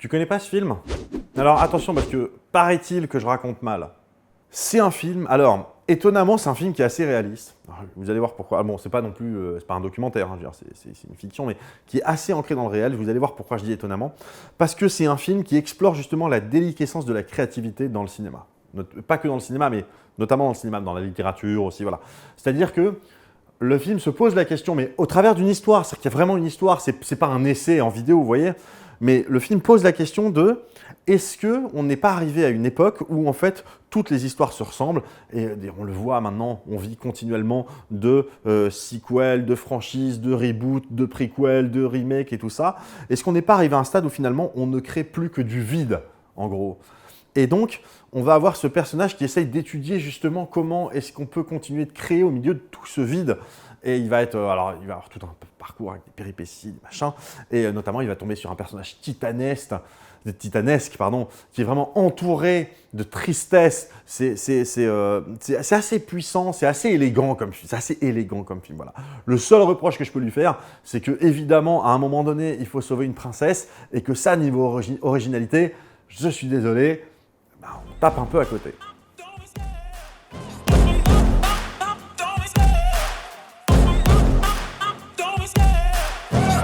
Tu connais pas ce film? Alors attention parce que paraît-il que je raconte mal. C'est un film, alors étonnamment c'est un film qui est assez réaliste. Alors, vous allez voir pourquoi. Ah bon, c'est pas non plus, c'est pas un documentaire, hein, je veux dire, c'est une fiction, mais qui est assez ancré dans le réel. Vous allez voir pourquoi je dis étonnamment. Parce que c'est un film qui explore justement la déliquescence de la créativité dans le cinéma. Pas que dans le cinéma, mais notamment dans le cinéma, dans la littérature aussi, voilà. C'est-à-dire que le film se pose la question, mais au travers d'une histoire, c'est-à-dire qu'il y a vraiment une histoire, c'est pas un essai en vidéo, vous voyez, mais le film pose la question de est-ce qu'on n'est pas arrivé à une époque où en fait toutes les histoires se ressemblent et on le voit maintenant, on vit continuellement de sequels, de franchises, de reboots, de prequels, de remakes et tout ça. Est-ce qu'on n'est pas arrivé à un stade où finalement on ne crée plus que du vide en gros? Et donc, on va avoir ce personnage qui essaye d'étudier justement comment est-ce qu'on peut continuer de créer au milieu de tout ce vide. Et il va être, alors, il va avoir tout un parcours avec des péripéties, des machins. Et notamment, il va tomber sur un personnage titanesque, qui est vraiment entouré de tristesse. C'est assez puissant, c'est assez élégant comme film. Voilà. Le seul reproche que je peux lui faire, c'est que évidemment, à un moment donné, il faut sauver une princesse et que ça, niveau originalité, je suis désolé, on tape un peu à côté.